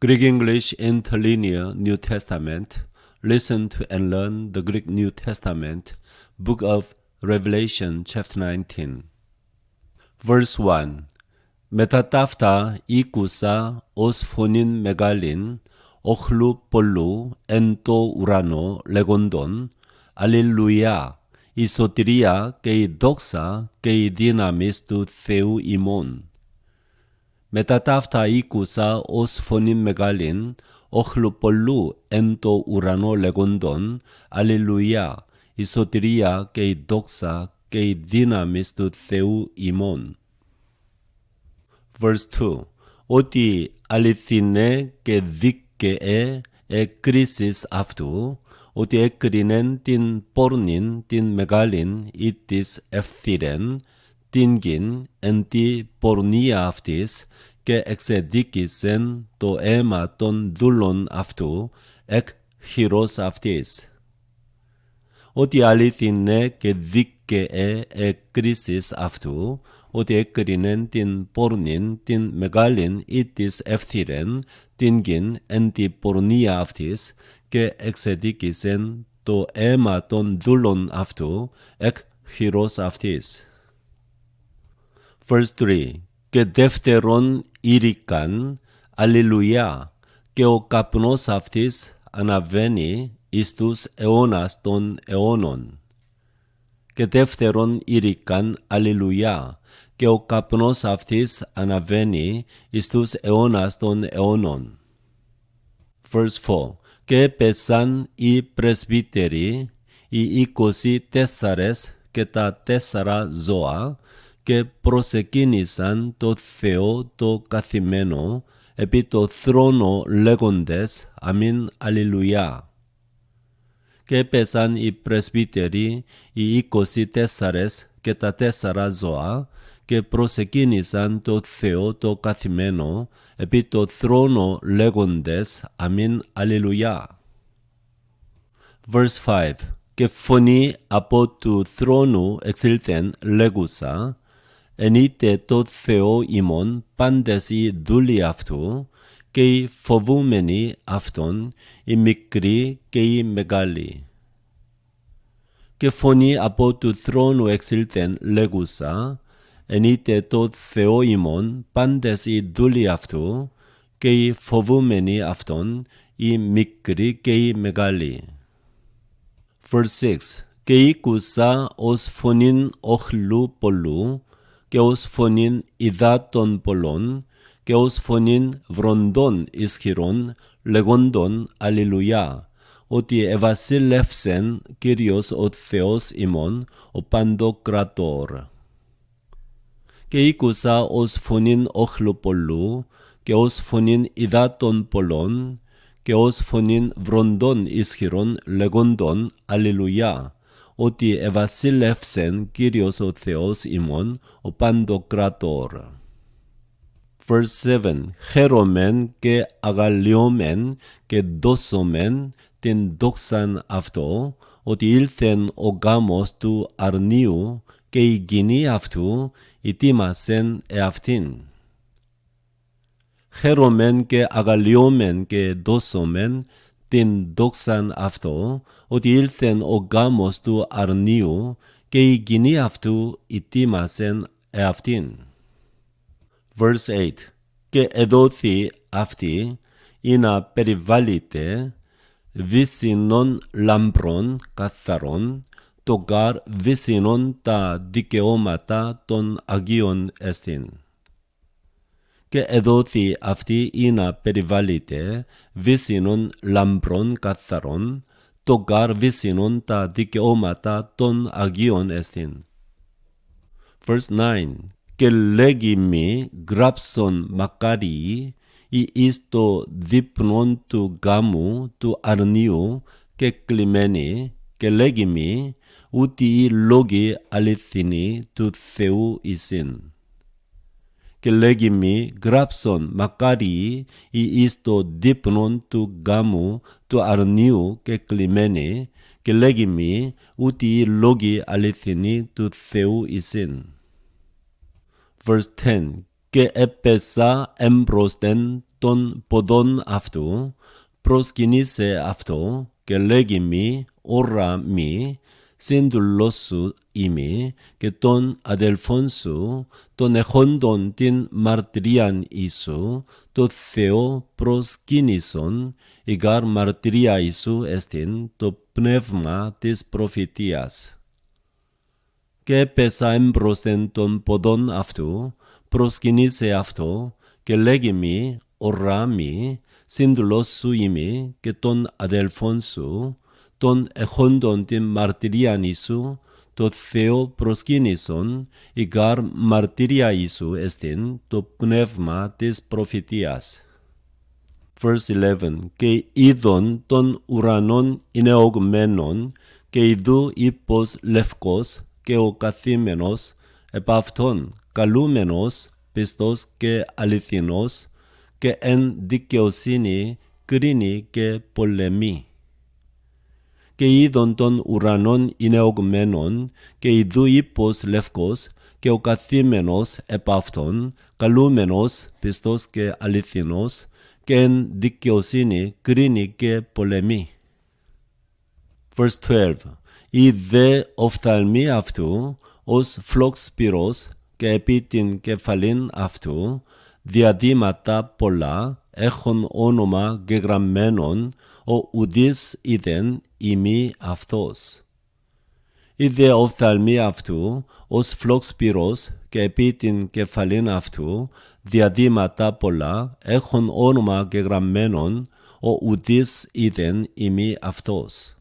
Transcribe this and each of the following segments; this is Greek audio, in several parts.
Greek English Interlinear New Testament. Listen to and learn the Greek New Testament, Book of Revelation, chapter 19. Verse 1. Μεταταύτα ήκουσα ως φωνήν μεγαλήν, όχλου πολλού εν το ουρανό λέγοντον, Αλληλουιά, η σωτηρία και η δόξα και η δύναμις του Θεού ημών. Μεταταύτα ήκουσα ως φωνήν μεγαλήν, όχλου πολλού εν το ουρανό λέγοντον, Αλληλουιά, η σωτηρία και η δόξα και η δύναμις του Θεού ημών. Verse 2. Ότι αληθινέ και δίκαιε εκρίσεις αυτού, ότι έκρινεν την πόρνην την μεγάλην ή της ευθύρεν, την γην εν τη πορνεία αυτής, και εξεδίκησεν το αίμα των δούλων αυτού εκ χειρός αυτής. Ότι αληθινέ και δίκαιε εκρίσεις αυτού, ότι έκρινεν την πόρνην την μεγάλην ή της ευθύρεν, την γην εν τη πορνεία αυτής, και εξεδίκησεν το αίμα των δούλων αυτού εκ χειρός αυτής. Verse 3. Και δεύτερον ήρικαν, Αλληλουιά, και ο καπνός αυτής αναβαίνει εις τους αιώνας των αιώνων. Και δεύτερον ήρικαν, Αλληλουιά, και ο καπνός αυτής αναβαίνει εις τους αιώνας των αιώνων. Verse 4. Και έπεσαν οι πρεσβύτεροι, οι 24 και τα 4 ζώα, και προσεκίνησαν το Θεό το καθημένο επί το θρόνο λέγοντες αμήν Αλληλουιά. Και έπεσαν οι πρεσβύτεροι, οι 24 και τα 4 ζώα, και προσεκίνησαν το Θεό το καθημένο επί το θρόνο λέγοντες αμήν Αλληλουιά. Verse 5. Και φωνή από του θρόνου εξήλθεν λέγουσα, ενείτε το Θεό ημών πάντες οι δούλοι αυτού, και οι φοβούμενοι αυτόν, οι μικροί και οι μεγάλοι. Και φωνή από του θρόνου εξήλθεν λέγουσα, ενείτε το Θεό ημών πάντες οι δούλοι αυτού, και οι φοβούμενοι αυτόν, οι μικροί και οι μεγάλοι. Verse 6. Και ήκουσα ως φωνήν όχλου πολλού, και ως φωνήν υδάτων πολλών, και ως φωνήν βροντών ισχυρών, λεγόντων Αλληλουιά, ότι ευασίλευσεν Κύριος ο Θεός ημών, ο Παντοκρατόρ. Και ήκουσα ως φωνήν όχλου πολλού, και ως φωνήν υδάτων πολλών, και ως φωνήν βροντών ισχυρών, λεγόντων Αλληλουιά, ότι ευασίλευσεν Κύριος ο Θεός ημών, ο Παντοκρατόρ. Verse 7. Χαίρομεν και αγαλιόμεν και δώσομεν την δόξαν αυτό, ότι ήλθεν ο γάμος του αρνίου, και η γυνή αυτού ετοίμασεν εαυτήν. Χαίρομεν και αγαλιόμεν και δώσομεν την δόξαν αυτό, ότι ήλθεν ο γάμος του αρνίου, και η γυνή αυτού ετοίμασεν εαυτήν. Verse 8. Και εδόθη αυτή ή να περιβάλλεται βύσσινων λαμπρών καθαρών, το γάρ βύσσινων τα δικαιώματα των Αγίων εστίν. Και εδόθη αυτή ή να περιβάλλεται βύσσινων λαμπρών καθαρών, το γάρ βύσσινων τα δικαιώματα των Αγίων εστίν. Verse 9. Και λέγει μη γράψον μακάριοι, ή εις το δείπνον του γάμου του αρνίου και κλειμένοι, και λέγει μη ούτι οι λόγοι αληθινοί του Θεού εισιν. Και λέγει μη γράψον μακάριοι, ή εις το δείπνον του γάμου του αρνίου και κλειμένοι, και λέγει μη ούτι οι λόγοι αληθινοί του Θεού εισιν. Verse 10. Και έπεσα εμπρόστεν των ποδών αυτού, προσκυνήσε αυτό και λέγει μη, ώρα μη, σύντουλός σου είμαι και των αδελφών σου, των εχόντων την μαρτυρίαν Ιησού, το Θεό προσκύνησον, η γάρ μαρτυρία Ιησού εστιν το πνεύμα της προφητείας. Και έπεσα εμπρόσθεν των ποδών αυτού, προσκυνήσε αυτό και λέγει μη, ώρα μη, σύντουλός σου είμαι και των αδελφών σου, των εχόντων την μαρτυρίαν Ιησού, το Θεό προσκύνησον, η γάρ μαρτυρία Ιησού εστιν το πνεύμα της προφητείας. Verse 11. Και είδον των ουρανών είναι ογμένων, και ειδού ύπος λευκός, και ο καθήμενος επ' αυτόν, καλούμενος, πιστός και αληθινός, και εν δικαιοσύνη κρίνει και πολεμεί. Και είδον των ουρανών είναι ογμένων, και ειδού ύπος λευκός, και ο καθήμενος επ' αυτόν, καλούμενος, πιστός και αληθινός, και εν δικαιοσύνη κρίνει και πολεμεί. Verse 12. Η δε οφθαλμή αυτού, ως φλόξπυρος, και επί την κεφαλήν αυτού, διαδήματα πολλά, έχουν όνομα γεγραμμένον, ο ουδής είδεν ημί αυτός. Η δε οφθαλμή αυτού, ως φλόξπυρος, και επί την κεφαλήν αυτού, διαδήματα πολλά, έχουν όνομα γεγραμμένον, ο ουδής είδεν ημί αυτός.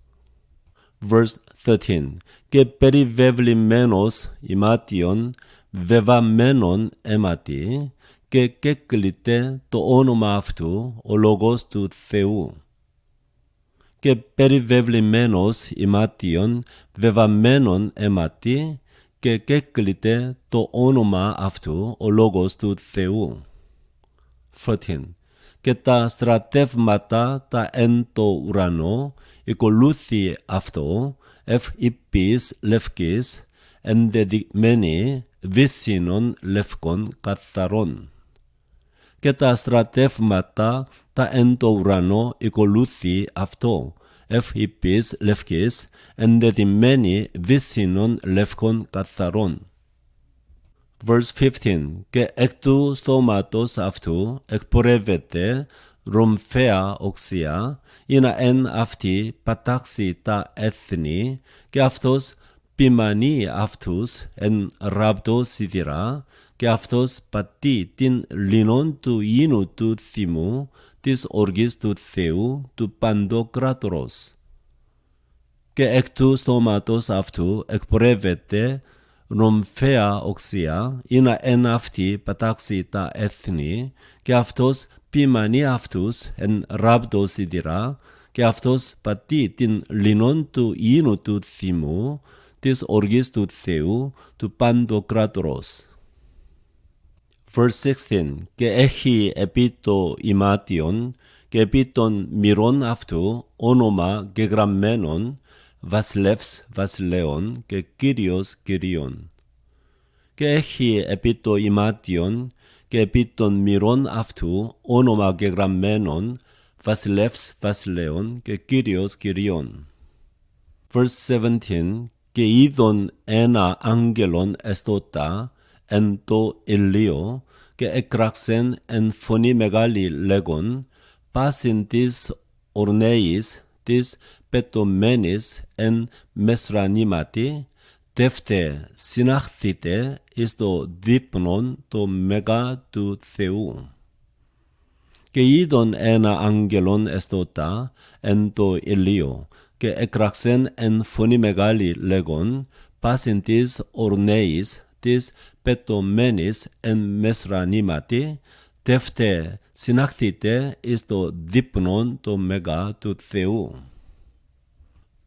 Verse 13. Και περιβεβλημένος ημάτιον, βεβαμένον αίματι, και κέκλειται το όνομα αυτού, ο λόγος του Θεού. Και περιβεβλημένος ημάτιον, βεβαμένον αίματι, και κέκλειται το όνομα αυτού, ο λόγος του Θεού. 14. Και τα στρατεύματα τα εν το ουρανό, οικολούθη αυτό, εφ υπής λευκής, ενδεδειγμένη βύσσινων λευκών καθαρών. Και τα στρατεύματα τα εν το ουρανό οικολούθη αυτό, εφ υπής λευκής, ενδεδειγμένη βύσσινων λευκών καθαρών. Verse 15. Και εκ του στόματος αυτού εκπορεύεται ρομφαία οξία, ή να εν αυτή πατάξει τα έθνη, και αυτός ποιμανεί αυτούς εν ράβδο σιδηρά, και αυτός πατεί την λινόν του ίνου του θυμού, της οργής του Θεού, του Παντοκράτορος. Και εκ του στόματος αυτού εκπορεύεται ρομφαία οξία, ή να εν αυτή πατάξει τα έθνη, και αυτός ποιμανεί αυτούς εν ράβδο σιδηρά, και αυτός πατεί την λινόν του ίνου του θυμού, της οργής του Θεού, του Παντοκράτορος. Verse 16. Και έχει επί το ημάτιον και επί των μυρών αυτού όνομα γεγραμμένον, βασιλεύς βασιλέων και Κύριος Κυρίων. Και έχει επί το ημάτιον και επί των μυρών αυτού όνομα γεγραμμένον, βασιλεύς βασιλέων και Κύριος Κυρίων. Verse 17. Και είδον ένα άγγελον εστότα εν το ηλίο, και εκράξεν εν φωνή μεγάλη λέγον, πάσιν της ορνέης της πετωμένης εν μεσρανήματι, τεύτε συναχθείτε εις το δείπνον το μεγά του Θεού. Και είδον ένα άγγελον εστότα εν το ηλίο, και εκράξεν εν φωνή μεγάλη λέγον, πάσιν της ορνέης της πετωμένης εν μεσρανήματι, τεύτε συναχθείτε εις το δείπνον το μεγά του Θεού.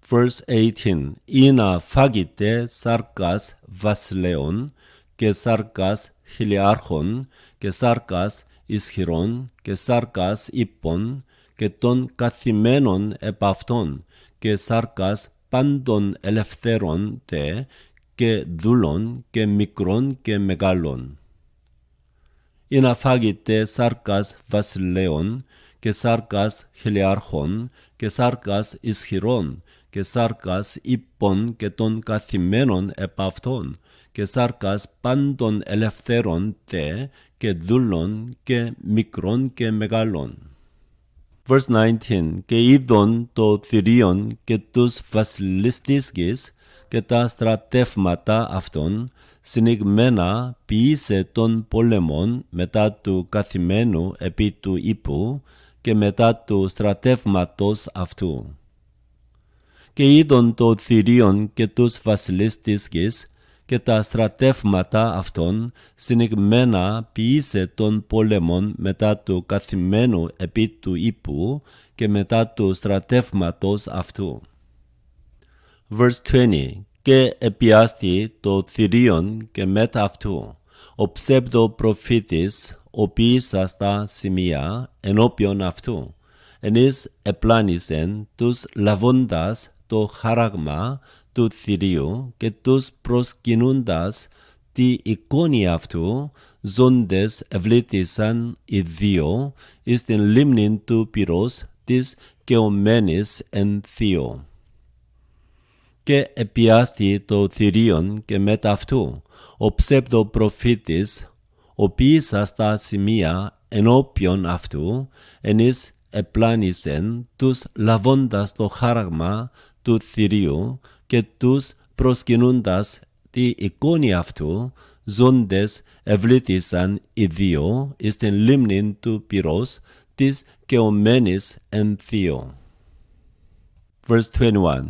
Verse 18. Ή να φάγετε σάρκας βασιλέων και σάρκας χιλιάρχων και σάρκας ισχυρών και σάρκας ύπων και των καθημένων επ' αυτών και σάρκας πάντων ελευθέρων τε και δούλων και μικρών και μεγάλων. Inafagite sarkas βασιλέων και σάρκας χιλιάρχων και σάρκας ισχυρών και σάρκας ύπων και των καθημένων επ' αυτών και σάρκας πάντων ελευθέρων τε και δούλων και μικρών και μεγάλων. Verse 19. Και είδον το θηρίον και τους βασιλείς της γης και τα στρατεύματα αυτών συνηγμένα ποιήσε των πολεμών μετά του καθημένου επί του ύπου και μετά του στρατεύματος αυτού. Και είδον το θηρίον και τους βασιλείς της γης και τα στρατεύματα αυτών συνηγμένα ποιήσε των πολεμών μετά του καθημένου επί του ύπου και μετά του στρατεύματος αυτού. Verse 20. Και επιάστη το θηρίον και μετά αυτού ο ψευδοπροφήτης ο ποιήσας τα σημεία ενώπιον αυτού. Ενείς επλάνησεν τους λαβώντας το χαράγμα του θηρίου και τους προσκυνούντας τη εικόνη αυτού, ζώντες ευλήθησαν οι δύο εις την λίμνην του πυρός της καιωμένης εν θείο. Και επιάστη το θηρίον και μετά αυτού ο ψευδοπροφήτης ο ποιήσας τα σημεία ενώπιον αυτού, ενείς επλάνησεν τους λαβώντας το χάραγμα του θηρίου και τους προσκυνούντας τη εικόνη αυτού, ζώντες ευλήθησαν οι δύο εις την λίμνην του πυρός της καιωμένης εν θείο. Verse 21.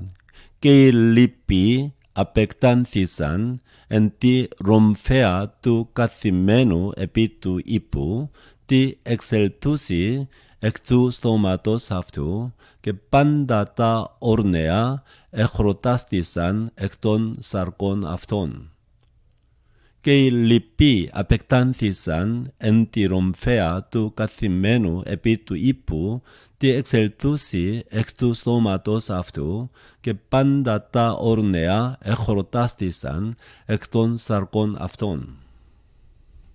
Και οι λοιποί απεκτάνθησαν εν τη ρομφαία του καθημένου επί του ύπου, τη εξελτούση εκ του στόματος αυτού, και πάντα τα ορνέα εχρωτάστησαν εκ των σαρκών αυτών. Και οι λοιποί απεκτάνθησαν εν τη ρομφαία του καθημένου επί του ύπου, τη εξελτούση εκ του στόματος αυτού, και πάντα τα ορνέα εχρωτάστησαν εκ των σαρκών αυτών.